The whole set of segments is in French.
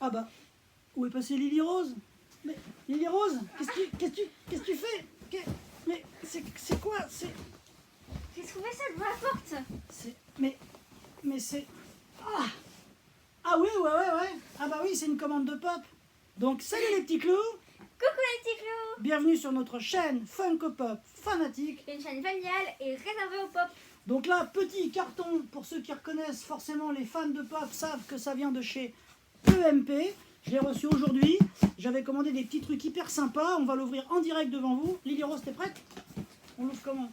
Ah bah, où est passée Lily Rose? Mais Lily Rose, qu'est-ce que tu fais? Mais c'est quoi? J'ai trouvé ça devant la porte. Mais c'est... Ah, ah oui, ouais. Ah bah oui, c'est une commande de pop. Donc salut les petits clous. Coucou les petits clous. Bienvenue sur notre chaîne Funko Pop Fanatique. Une chaîne familiale et réservée au pop. Donc là, petit carton, pour ceux qui reconnaissent forcément, les fans de pop savent que ça vient de chez EMP. Je l'ai reçu aujourd'hui. J'avais commandé des petits trucs hyper sympas. On va l'ouvrir en direct devant vous. Lily Rose, t'es prête? On l'ouvre comment?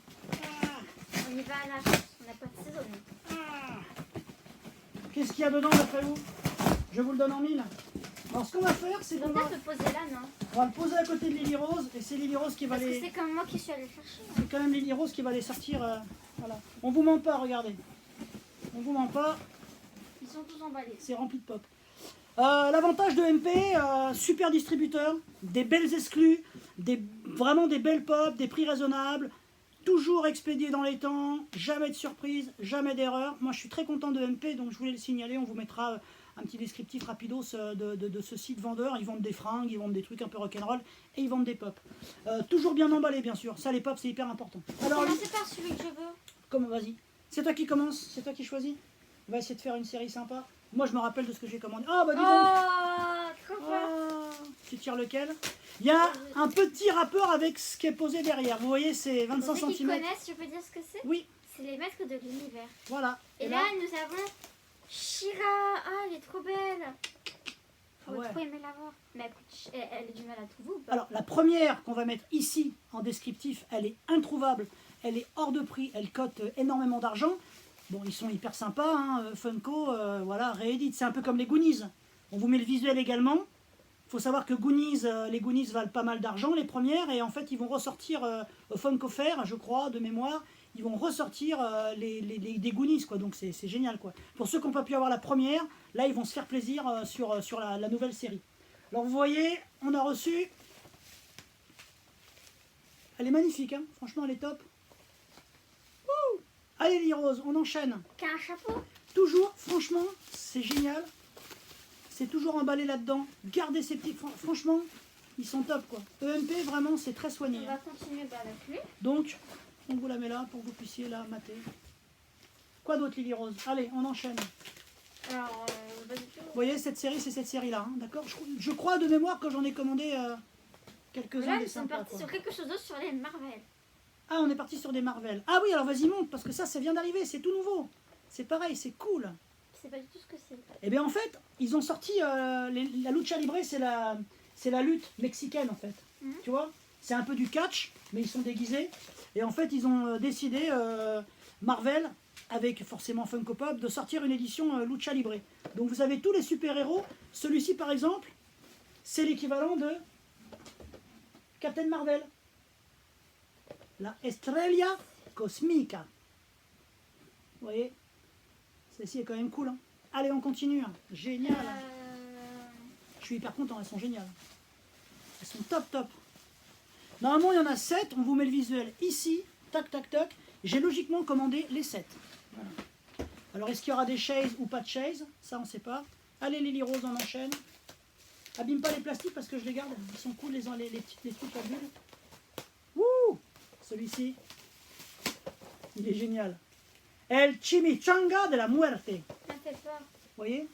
On y va à la chance, on n'a pas de saison. Qu'est-ce qu'il y a dedans d'après vous? Je vous le donne en mille. Alors ce qu'on va faire, c'est qu'on On va... va te poser là, non? On va le poser à côté de Lily Rose. Et c'est Lily Rose qui va Parce que les... c'est comme moi qui suis allée chercher. C'est quand même Lily Rose qui va les sortir. Voilà. On vous ment pas, regardez. On vous ment pas. Ils sont tous emballés. C'est rempli de pop. L'avantage de MP, super distributeur, des belles exclus, vraiment des belles pop, des prix raisonnables, toujours expédiés dans les temps, jamais de surprise, jamais d'erreur. Moi je suis très content de MP, donc je voulais le signaler. On vous mettra un petit descriptif rapidos de ce site vendeur. Ils vendent des fringues, ils vendent des trucs un peu rock'n'roll et ils vendent des pop. Toujours bien emballés bien sûr, ça les pop c'est hyper important. Alors, Commencez par celui que je veux. comment, vas-y. C'est toi qui commence, c'est toi qui choisis. On va essayer de faire une série sympa. Moi je me rappelle de ce que j'ai commandé. Ah bah dis donc. Oh, trop fort. Oh, tu tires lequel? Il y a un petit rappeur avec ce qui est posé derrière. Vous voyez, c'est 25 Pour ceux qui cm. connaissent, je peux dire ce que c'est? Oui, C'est les maîtres de l'univers. voilà. Et là, nous avons Shira. Ah, elle est trop belle. Faut Ouais. trop aimer la voir. Mais elle, coûte elle a du mal à trouver ou pas? Alors la première qu'on va mettre ici en descriptif, elle est introuvable. Elle est hors de prix. Elle cote énormément d'argent. Bon, ils sont hyper sympas, hein, Funko, voilà, réédite. C'est un peu comme les Goonies. On vous met le visuel également. Il faut savoir que les Goonies valent pas mal d'argent, les premières, et en fait, ils vont ressortir au Funko Fair, je crois, de mémoire, ils vont ressortir des Goonies, quoi. Donc c'est génial, quoi. Pour ceux qui n'ont pas pu avoir la première, là, ils vont se faire plaisir sur la nouvelle série. Alors, vous voyez, on a reçu... Elle est magnifique, hein. Franchement, elle est top. Wouh! Allez, Lily Rose, on enchaîne. Qu'un chapeau? Toujours, franchement, c'est génial. C'est toujours emballé là-dedans. Gardez ces petits... Franchement, ils sont top, quoi. EMP, vraiment, c'est très soigné. On va continuer avec lui. Donc, on vous la met là pour que vous puissiez la mater. Quoi d'autre, Lily Rose? Allez, on enchaîne. Alors, pas du tout. Vous voyez, cette série, c'est cette série-là, hein, d'accord? Je crois de mémoire que j'en ai commandé quelques-uns Là, des nous sommes sympas, partis quoi. sur quelque chose d'autre sur les Marvel. Ah, on est parti sur des Marvel. Ah oui, alors vas-y, monte, parce que ça vient d'arriver, c'est tout nouveau. C'est pareil, c'est cool. C'est pas du tout ce que c'est. Eh bien, en fait, ils ont sorti la lucha libre, c'est la lutte mexicaine, en fait. Tu vois, c'est un peu du catch, mais ils sont déguisés. Et en fait, ils ont décidé, Marvel, avec forcément Funko Pop, de sortir une édition lucha libre. Donc, vous avez tous les super-héros. Celui-ci, par exemple, c'est l'équivalent de Captain Marvel. La Estrella Cosmica. Vous voyez? Celle-ci est quand même cool, hein. Allez, on continue. Génial. Je suis hyper content, elles sont géniales. Elles sont top, top. Normalement, il y en a 7. On vous met le visuel ici. Tac, tac, tac. J'ai logiquement commandé les 7. Voilà. Alors, est-ce qu'il y aura des chaises ou pas de chaises? Ça, on ne sait pas. Allez, Lily Rose, on enchaîne. Abîme pas les plastiques parce que je les garde. Ils sont cool, les trucs à bulles. Wouh! Celui-ci, il est génial. El Chimichanga de la Muerte. Ça fait peur. Vous voyez?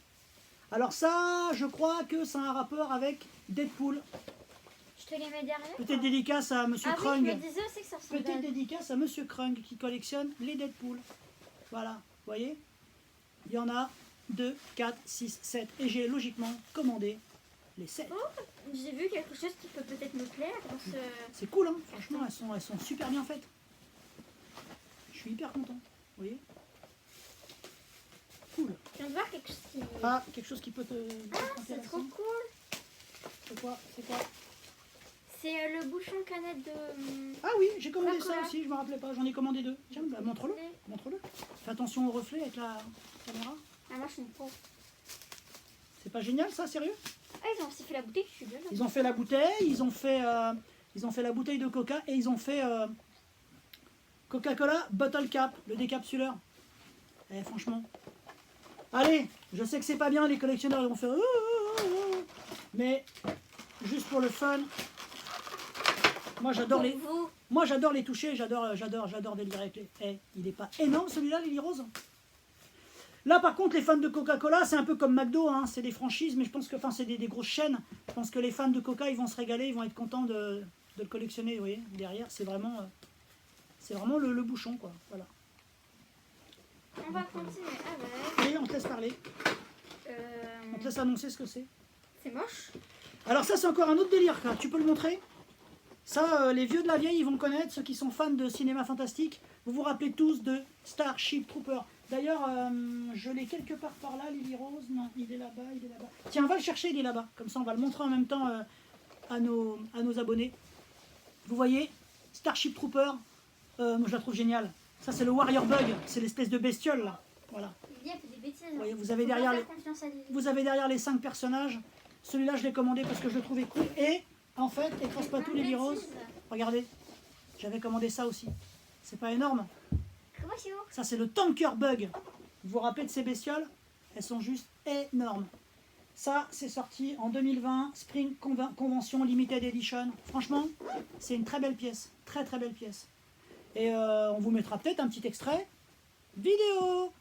Alors ça, je crois que ça a un rapport avec Deadpool. Je te les mets derrière. Peut-être dédicace à Monsieur Ah oui, Krung. je me disais aussi que ça ressemblait. Peut-être dédicace à Monsieur Krung qui collectionne les Deadpool. Voilà, vous voyez? Il y en a 2, 4, 6, 7. Et j'ai logiquement commandé les 7. Oh, j'ai vu quelque chose qui peut peut-être me plaire dans ce... C'est cool, hein? Franchement, elles sont super bien faites. Je suis hyper content. Vous voyez? Cool. Je viens de voir quelque chose qui... Ah, quelque chose qui peut te... Ah, c'est trop cool. C'est quoi? C'est quoi? C'est le bouchon canette de... Ah oui, j'ai commandé Coca-Cola. ça aussi, je me rappelais pas. J'en ai commandé 2. Tiens, bah, montre-le. Montre-le. Fais attention au reflet avec la caméra. Ah, moi je suis une pauvre. C'est pas génial ça, sérieux? Ah, ils ont aussi fait la bouteille, je suis bien là. Ils ont fait la bouteille, ils ont fait la bouteille de Coca et ils ont fait Coca-Cola Bottle Cap, le décapsuleur. Eh, franchement. Allez, je sais que c'est pas bien, les collectionneurs ils vont faire Mais juste pour le fun, moi j'adore les... Vous, Moi j'adore les toucher, j'adore délirer avec les... il est pas énorme celui-là, Lily Rose? Là par contre les fans de Coca-Cola, c'est un peu comme McDo, hein, c'est des franchises, mais je pense que c'est des grosses chaînes. Je pense que les fans de Coca, ils vont se régaler, ils vont être contents de le collectionner, vous voyez. Derrière, c'est vraiment le bouchon, quoi. Voilà. on va continuer avec... Allez, on te laisse parler, on te laisse annoncer ce que c'est. C'est moche. Alors ça c'est encore un autre délire, quoi. Tu peux le montrer? Ça, les vieux de la vieille, ils vont connaître, ceux qui sont fans de cinéma fantastique. Vous vous rappelez tous de Starship Trooper. D'ailleurs, je l'ai quelque part par là, Lily Rose. Non, il est là-bas, il est là-bas. Tiens, on va le chercher, il est là-bas. Comme ça, on va le montrer en même temps à nos abonnés. Vous voyez, Starship Trooper, moi je la trouve géniale. Ça, c'est le Warrior Bug, c'est l'espèce de bestiole, là. Voilà. Il y a fait des bêtises. Vous voyez, vous avez derrière les 5 personnages. Celui-là, je l'ai commandé parce que je le trouvais cool. Et, en fait, écrase pas tout, Lily Rose. Regardez, j'avais commandé ça aussi. C'est pas énorme? Comment c'est où? Ça, c'est le Tanker Bug. Vous vous rappelez de ces bestioles? Elles sont juste énormes. Ça, c'est sorti en 2020, Spring Convention Limited Edition. Franchement, c'est une très belle pièce. Très, très belle pièce. Et on vous mettra peut-être un petit extrait vidéo.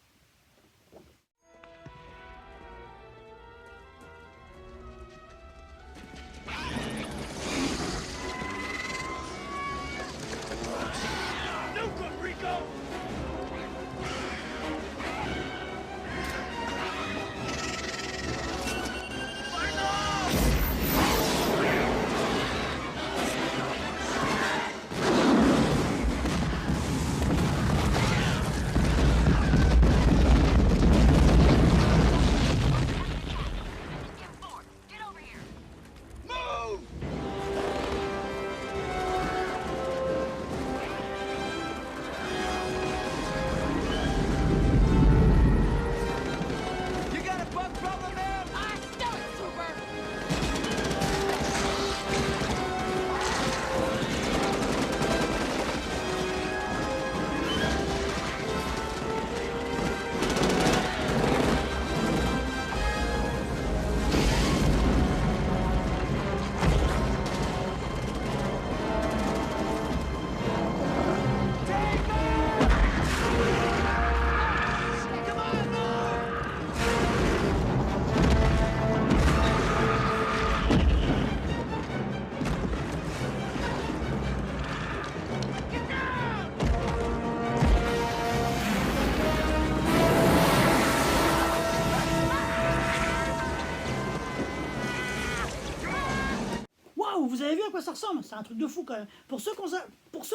Vous avez vu à quoi ça ressemble? C'est un truc de fou quand même. Pour ceux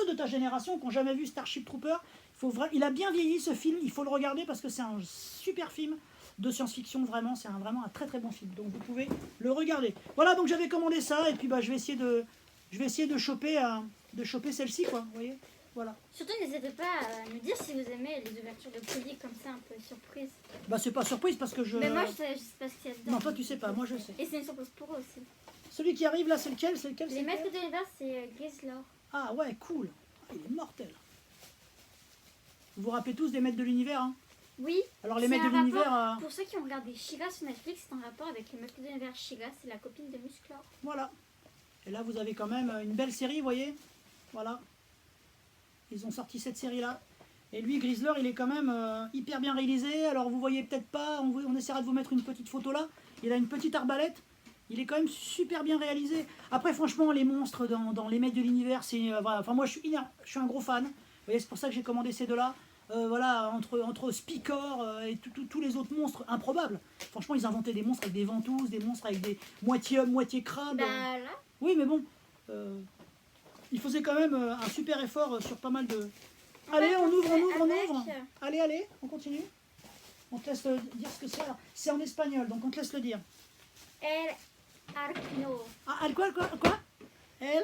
de ta génération qui n'ont jamais vu Starship Trooper, il a bien vieilli ce film, il faut le regarder parce que c'est un super film de science-fiction, vraiment, c'est vraiment un très très bon film. Donc vous pouvez le regarder. Voilà, donc j'avais commandé ça et puis je vais essayer de choper celle-ci, quoi, vous voyez. Voilà. Surtout, n'hésitez pas à me dire si vous aimez les ouvertures de colis comme ça, un peu surprise. Bah c'est pas surprise parce que je... Mais moi, je sais pas ce qu'il y a dedans. Non, toi tu sais pas, moi je sais. Et c'est une surprise pour eux aussi. Celui qui arrive là, c'est lequel? Les maîtres de l'univers, c'est Grizzlor. Ah ouais, cool. Il est mortel. Vous vous rappelez tous des maîtres de l'univers, hein? Oui. Alors les maîtres de l'univers... Pour ceux qui ont regardé She-Ra sur Netflix, c'est en rapport avec les maîtres de l'univers. She-Ra, c'est la copine de Musclor. Voilà. Et là, vous avez quand même une belle série, vous voyez. Voilà. Ils ont sorti cette série-là. Et lui, Grizzlor, il est quand même hyper bien réalisé. Alors vous voyez peut-être pas, on essaiera de vous mettre une petite photo là. Il a une petite arbalète. Il est quand même super bien réalisé. Après, franchement, les monstres dans les maîtres de l'univers, c'est... voilà. Enfin, moi, je suis un gros fan. Vous voyez, c'est pour ça que j'ai commandé ces deux-là. Voilà, entre Spikor et tous les autres monstres improbables. Franchement, ils inventaient des monstres avec des ventouses, des monstres avec des moitié hommes, moitié crabes. Bah là. Oui, mais bon, il faisait quand même un super effort sur pas mal de... Allez, on ouvre. Allez, on continue. On te laisse dire ce que c'est. C'est en espagnol, donc on te laisse le dire. El Arachno. Ah, quoi El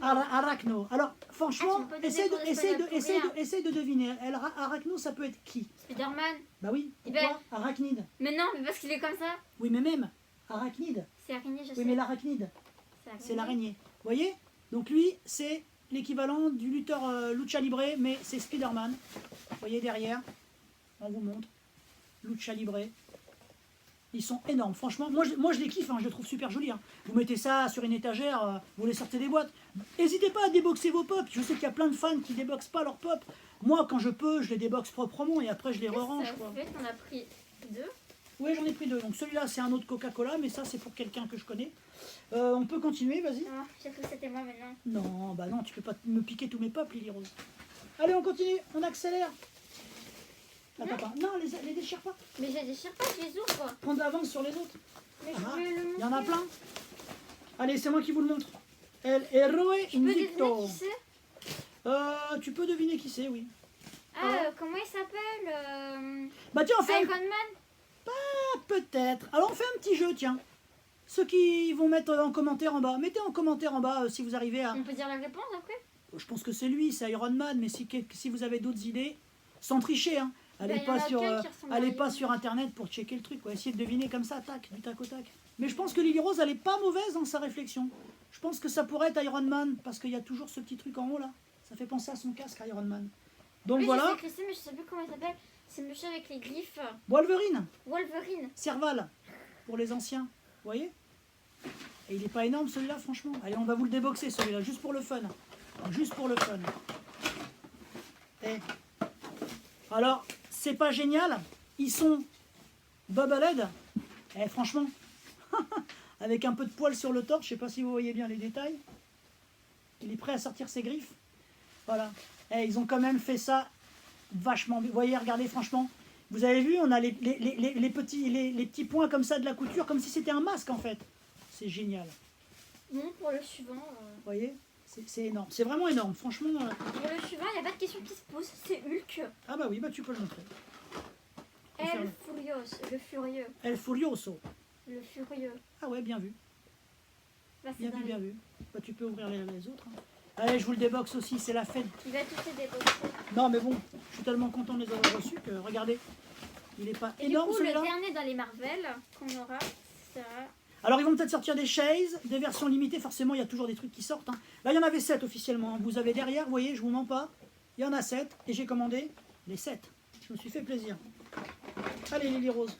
Arachno. Alors, franchement, essaye de deviner. El Arachno, ça peut être qui? Spider-Man. Bah oui, pourquoi? Arachnide. Mais non, mais parce qu'il est comme ça. Oui, mais même, arachnide. C'est araignée, je sais. Oui, mais l'arachnide, c'est l'araignée. Vous voyez? Donc lui, c'est l'équivalent du lutteur Lucha Libre, mais c'est Spider-Man. Vous voyez derrière, on vous montre. Lucha Libre. Ils sont énormes, franchement. Moi je les kiffe, hein, je les trouve super jolis. Hein. Vous mettez ça sur une étagère, vous les sortez des boîtes. N'hésitez pas à déboxer vos pops. Je sais qu'il y a plein de fans qui déboxent pas leurs pops. Moi, quand je peux, je les déboxe proprement et après je les re-range. Ça fait qu'on a pris 2. Oui, j'en ai pris 2. Donc celui-là, c'est un autre Coca-Cola, mais ça, c'est pour quelqu'un que je connais. On peut continuer, vas-y. Ah, j'ai cru que c'était moi maintenant. Non, bah non, tu peux pas me piquer tous mes pops, Lily Rose. Allez, on continue, on accélère. Attends, non, les déchire pas. Mais je les déchire pas, je les ouvre. Prends de l'avance sur les autres. Mais Ah, je voulais le il y en a montrer. plein. Allez, c'est moi qui vous le montre. El Héroe Tu peux deviner Invicto. qui c'est? Tu peux deviner qui c'est, oui. Ah, comment il s'appelle Bah tiens, on fait Iron Man. peut-être. Alors on fait un petit jeu, tiens. Ceux qui vont mettre en commentaire en bas, mettez en commentaire en bas si vous arrivez à... On peut dire la réponse après? Je pense que c'est lui, c'est Iron Man, mais si vous avez d'autres idées, sans tricher, hein. Allez Bah, y en pas a sur, qu'un qui ressemble à allez Iron pas Man. sur internet pour checker le truc, essayez de deviner comme ça, tac, du tac au tac. Mais je pense que Lily Rose, elle est pas mauvaise dans sa réflexion. Je pense que ça pourrait être Iron Man, parce qu'il y a toujours ce petit truc en haut là. Ça fait penser à son casque Iron Man. Donc Oui, voilà, je sais que c'est, mais je sais plus comment il s'appelle. C'est le monsieur avec les glyphes. Wolverine, Wolverine. Serval, pour les anciens, vous voyez. Et il est pas énorme celui-là, franchement. Allez, on va vous le déboxer celui-là, juste pour le fun. Juste pour le fun. Et... Alors, c'est pas génial. Ils sont Bubblehead. Eh, franchement, avec un peu de poil sur le torse, je sais pas si vous voyez bien les détails. Il est prêt à sortir ses griffes. Voilà. Eh, ils ont quand même fait ça vachement bien. Vous voyez, regardez, franchement. Vous avez vu, on a les petits points comme ça de la couture, comme si c'était un masque en fait. C'est génial. Bon, pour le suivant. Vous voyez, c'est énorme. C'est vraiment énorme, franchement. Pour le suivant, il n'y a pas de question qui se pose. C'est Hulk. Ah bah oui, bah tu peux le montrer. El Furios. Le furieux. El Furioso. Le furieux. Ah ouais, bien vu. Bah, c'est Bien dans vu, les- bien vu. Bah tu peux ouvrir les autres. Hein. Allez, je vous le déboxe aussi, c'est la fête. Il va tous les déboxer. Non mais bon, je suis tellement content de les avoir reçus que regardez, il est pas Et énorme du coup, le celui-là. dernier dans les Marvel qu'on aura, ça. Alors ils vont peut-être sortir des chaises, des versions limitées, forcément il y a toujours des trucs qui sortent. Hein. Là il y en avait 7 officiellement, hein. Vous avez derrière, vous voyez, je vous mens pas, il y en a 7 et j'ai commandé les 7. Je me suis fait plaisir. Allez Lily Rose.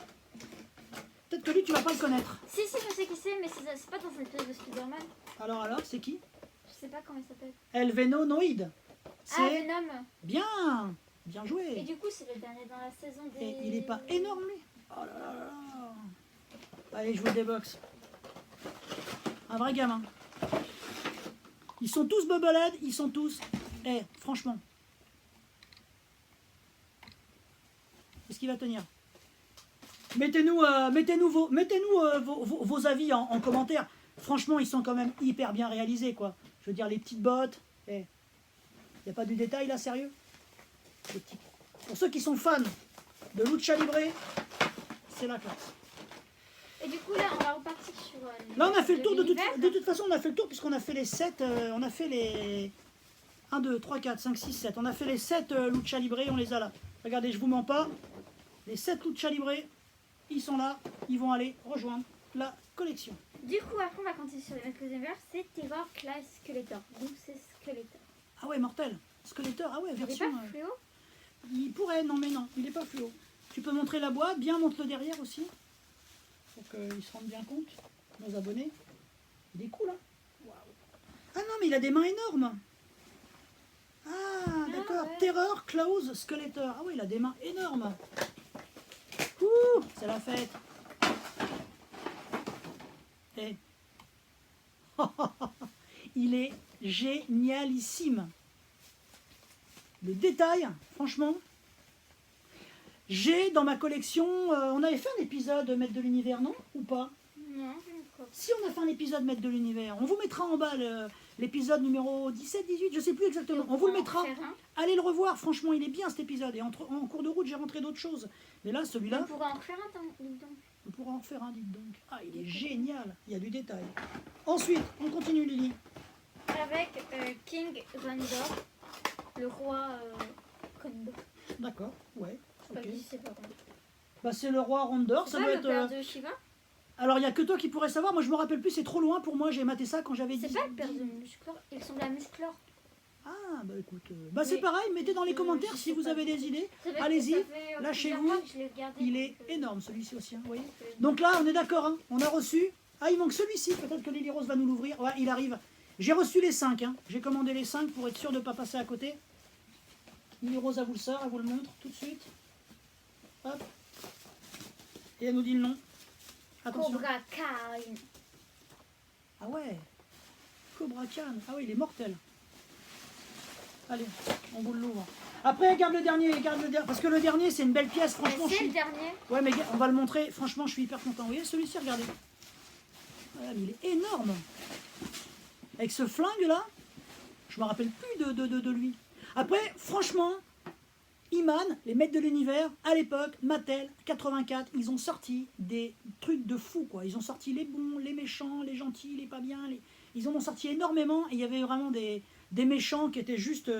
Peut-être que lui tu vas pas le connaître. Si, je sais qui c'est, mais c'est pas dans une pièce de Spider-Man. Alors, c'est qui? Je sais pas comment il s'appelle. El Venonoid. Ah, C'est Venom. bien, bien Et joué. du coup, c'est le dernier dans la saison des. Et il est pas énorme lui. Oh là là là. Allez, je vous le déboxe. Un vrai gamin. Ils sont tous Bubblehead, ils sont tous... Eh, franchement. Est-ce qu'il va tenir? Mettez-nous vos avis en commentaire. Franchement, ils sont quand même hyper bien réalisés, quoi. Je veux dire, les petites bottes. Eh, il n'y a pas du détail, là, sérieux? Les petits... Pour ceux qui sont fans de Lucha Libre, c'est la classe. Et du coup, là, on va repartir sur. Là, on a fait le tour de l'univers. toute façon, on a fait le tour puisqu'on a fait les 7. On a fait les 1, 2, 3, 4, 5, 6, 7. On a fait les 7 Lucha Libre, on les a là. Regardez, je vous mens pas. Les 7 Lucha Libre, ils sont là. Ils vont aller rejoindre la collection. Du coup, après, on va continuer sur les mecs univers. C'est Terror Class Skeletor. Donc, c'est Skeletor. Ah ouais, mortel. Skeletor, ah ouais, Il est version. pas fluo. Il pourrait, non mais non, il n'est pas fluo. Tu peux montrer la boîte, bien montre-le derrière aussi. Pour qu'ils se rendent bien compte, nos abonnés. Il est cool, hein. Waouh. Ah non, mais il a des mains énormes. Ah, d'accord. ouais. Terror Claws Skeletor. Ah oui, il a des mains énormes. Ouh, c'est la fête. Et... il est génialissime. Le détail, franchement. J'ai dans ma collection... on avait fait un épisode Maître de l'Univers, non? Ou pas? Non, je ne crois pas. Si on a fait un épisode Maître de l'Univers, on vous mettra en bas l'épisode numéro 17, 18, je sais plus exactement. On vous le mettra. Faire un. Allez le revoir, franchement, il est bien cet épisode. Et en cours de route, j'ai rentré d'autres choses. Mais là, On celui-là, pourra en refaire un, donc. on pourra en faire un, dites donc. Ah, il est génial, il y a du détail. Ensuite, on continue, Lily. Avec King Randor, le roi Condor. D'accord, ouais, ok. Je sais pas comment. Bah, c'est le roi Rondor, C'est ça pas doit le être... père de Shiva? Alors, il n'y a que toi qui pourrais savoir, moi je me rappelle plus, c'est trop loin pour moi, j'ai maté ça quand j'avais 10 C'est pas le père de Musclor. Il ressemble à Musclor. Ah, bah écoute, c'est pareil, mettez dans les commentaires si vous avez des idées. Allez-y, lâchez-vous. Il est énorme celui-ci aussi, hein, vous voyez. Donc là, on est d'accord, hein, on a reçu. Ah, il manque celui-ci, peut-être que Lily Rose va nous l'ouvrir. Ouais, il arrive. J'ai reçu les 5, hein. J'ai commandé les 5 pour être sûr de ne pas passer à côté. Lily Rose, elle vous le sort, elle vous le montre tout de suite. Hop. Et elle nous dit le nom. Attention. Cobra Kai. Ah ouais. Cobra Khan. Ah oui, il est mortel. Allez, on vous l'ouvre. Après, garde le dernier, parce que le dernier, c'est une belle pièce. Franchement, C'est le dernier. Ouais, mais on va le montrer. Franchement, je suis hyper content. Vous voyez, celui-ci, regardez. Ah, il est énorme. Avec ce flingue-là, je me rappelle plus de lui. Après, franchement, He-Man, les maîtres de l'univers, à l'époque, Mattel, 84, ils ont sorti des trucs de fou, quoi. Ils ont sorti les bons, les méchants, les gentils, les pas bien. Ils en ont sorti énormément et il y avait vraiment des méchants qui étaient juste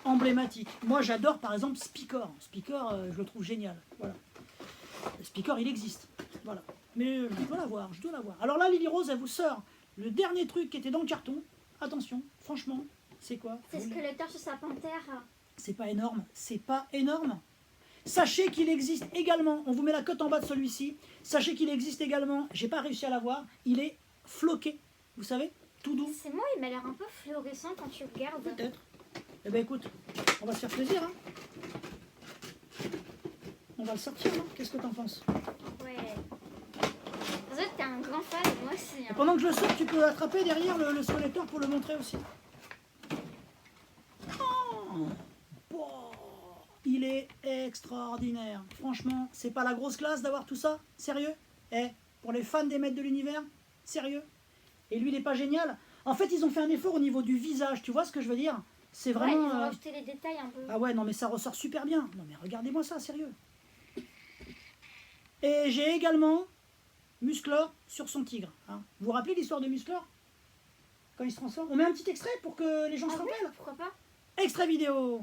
emblématiques. Moi, j'adore, par exemple, Spikor. Spikor, je le trouve génial. Voilà. Spikor, il existe. Voilà. Mais je dois l'avoir, Alors là, Lily Rose, elle vous sort le dernier truc qui était dans le carton. Attention, franchement, c'est quoi? C'est Skeletor sur sa panthère. C'est pas énorme, c'est pas énorme. Sachez qu'il existe également, on vous met la cote en bas de celui-ci, sachez qu'il existe également, j'ai pas réussi à l'avoir, il est floqué, vous savez, tout doux. C'est moi, il m'a l'air un peu fluorescent quand tu regardes. Peut-être. Eh ben écoute, on va se faire plaisir, hein. On va le sortir, hein. Qu'est-ce que t'en penses? Ouais. En fait, t'es un grand fan, moi aussi. Et pendant que je le sors, tu peux attraper derrière le Skeletor pour le montrer aussi. Il est extraordinaire. Franchement, c'est pas la grosse classe d'avoir tout ça? Sérieux? Pour les fans des maîtres de l'univers? Sérieux? Et lui, il est pas génial? En fait, ils ont fait un effort au niveau du visage. Tu vois ce que je veux dire? C'est vraiment... Ouais, ils ont rajouté les détails un peu. Ah ouais, non mais ça ressort super bien. Non mais regardez-moi ça, sérieux. Et j'ai également Musclor sur son tigre. Hein. Vous vous rappelez l'histoire de Musclor? Quand il se transforme? On met un petit extrait pour que les gens se rappellent. Oui, pourquoi pas? Extrait vidéo.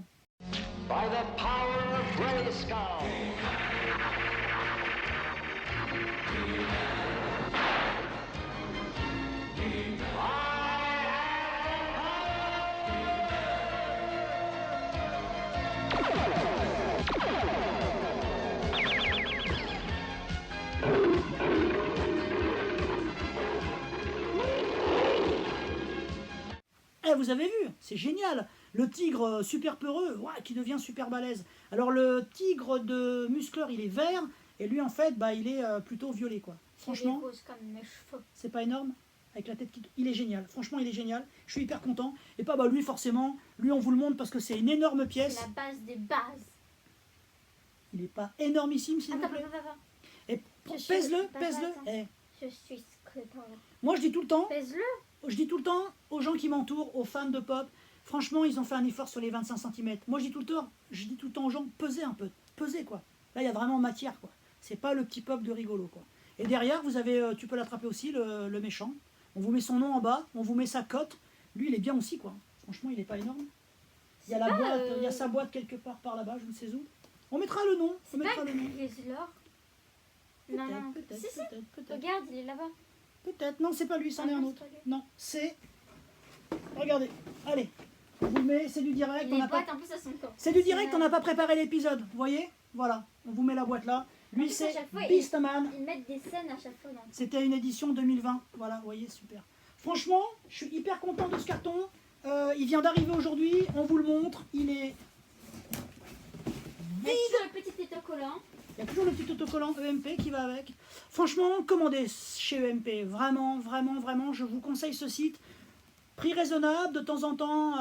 By the power of Grayskull. Vous avez vu, c'est génial. Le tigre super peureux, ouais, qui devient super balèze. Alors le tigre de Musclor, il est vert, et lui en fait, il est plutôt violet, quoi. Franchement, c'est pas énorme. Avec la tête qui... Il est génial, franchement il est génial. Je suis hyper content. Et pas lui forcément, lui on vous le montre parce que c'est une énorme pièce. C'est la base des bases. Il est pas énormissime s'il vous plaît. Et pèse-le, pèse-le. Je suis Skeletor. Moi je dis tout le temps. Pèse-le. Je dis tout le temps aux gens qui m'entourent, aux fans de pop, franchement, ils ont fait un effort sur les 25 cm. Moi, je dis tout le temps aux gens, pesez un peu, pesez quoi. Là, il y a vraiment matière quoi. C'est pas le petit pop de rigolo quoi. Et derrière, vous avez, tu peux l'attraper aussi, le méchant. On vous met son nom en bas, on vous met sa cote. Lui, il est bien aussi quoi. Franchement, il est pas énorme. Il y a la boîte, il y a sa boîte quelque part par là-bas, je ne sais où. On mettra le nom. On mettra le nom. Non, peut-être. Regarde, il est là-bas. Peut-être, non, c'est pas lui, c'en est un autre. Non, c'est... Regardez, allez, on vous le met, c'est du direct. Les boîtes, en plus, elles sont top. C'est du direct, on n'a pas préparé l'épisode, vous voyez? Voilà, on vous met la boîte là. Lui, c'est Beastman. Ils mettent des scènes à chaque fois. C'était une édition 2020, voilà, vous voyez, super. Franchement, je suis hyper content de ce carton. Il vient d'arriver aujourd'hui, on vous le montre, il est vide. Le petit autocollant. Il y a toujours le petit autocollant EMP qui va avec. Franchement, commandez chez EMP. Vraiment, vraiment, vraiment, je vous conseille ce site. Prix raisonnable, de temps en temps,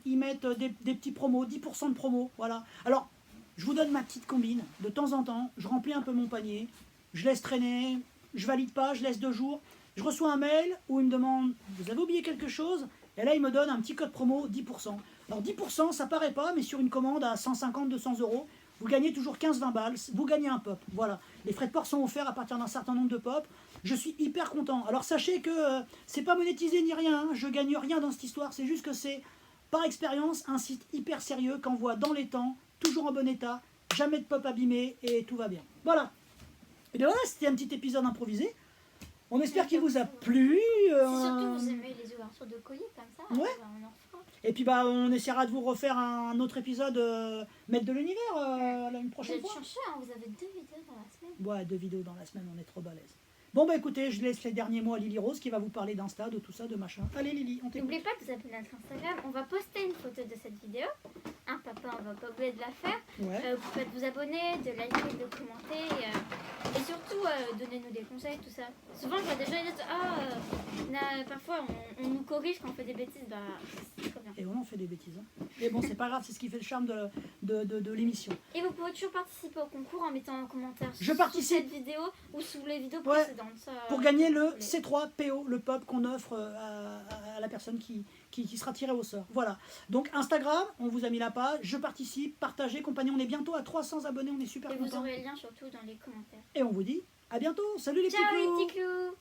ils mettent des petits promos, 10% de promo. Voilà. Alors, je vous donne ma petite combine. De temps en temps, je remplis un peu mon panier. Je laisse traîner. Je valide pas, je laisse 2 jours. Je reçois un mail où il me demande, vous avez oublié quelque chose? Et là, il me donne un petit code promo, 10%. Alors 10%, ça paraît pas, mais sur une commande à 150-200 €, vous gagnez toujours 15-20 balles, vous gagnez un pop. Voilà, les frais de port sont offerts à partir d'un certain nombre de pop. Je suis hyper content. Alors sachez que c'est pas monétisé ni rien, hein. Je gagne rien dans cette histoire, c'est juste que c'est par expérience un site hyper sérieux qu'envoie dans les temps, toujours en bon état, jamais de pop abîmé et tout va bien. Voilà. Et bien voilà, c'était un petit épisode improvisé. On espère qu'il vous a plu. Si surtout vous aimez les ouvertures de colis comme ça, ouais. on en fera. Et puis bah on essaiera de vous refaire un autre épisode Maître de l'univers une Vous prochaine êtes fois. chanceux, hein, vous avez 2 vidéos dans la semaine. Ouais, 2 vidéos dans la semaine, on est trop balèze. Bon bah écoutez, je laisse les derniers mots à Lily Rose qui va vous parler d'Insta, de tout ça, de machin. Allez Lily, on t'écoute. N'oubliez pas de vous abonner à notre Instagram. On va poster une photo de cette vidéo. Hein, papa, on va pas oublier de la faire. Ouais. Vous pouvez vous abonner, de liker, de commenter. Et surtout, donnez-nous des conseils, tout ça. Souvent, je vois des gens qui disent parfois, on nous corrige quand on fait des bêtises. Bah, c'est trop bien. Et on en fait des bêtises. Hein. Mais bon, c'est pas grave, c'est ce qui fait le charme de l'émission. Et vous pouvez toujours participer au concours en mettant un commentaire Je sous participe. cette vidéo ou sous les vidéos Ouais. précédentes. Ça, Pour gagner le vous voulez. C3 PO, le pop qu'on offre à la personne qui sera tirée au sort. Voilà. Donc Instagram, on vous a mis la page, je participe, partagez, compagnie. On est bientôt à 300 abonnés, on est super Et vous contents. aurez le lien surtout dans les commentaires. Et on vous dit à bientôt. Salut les petits Ciao clous. les petits clous!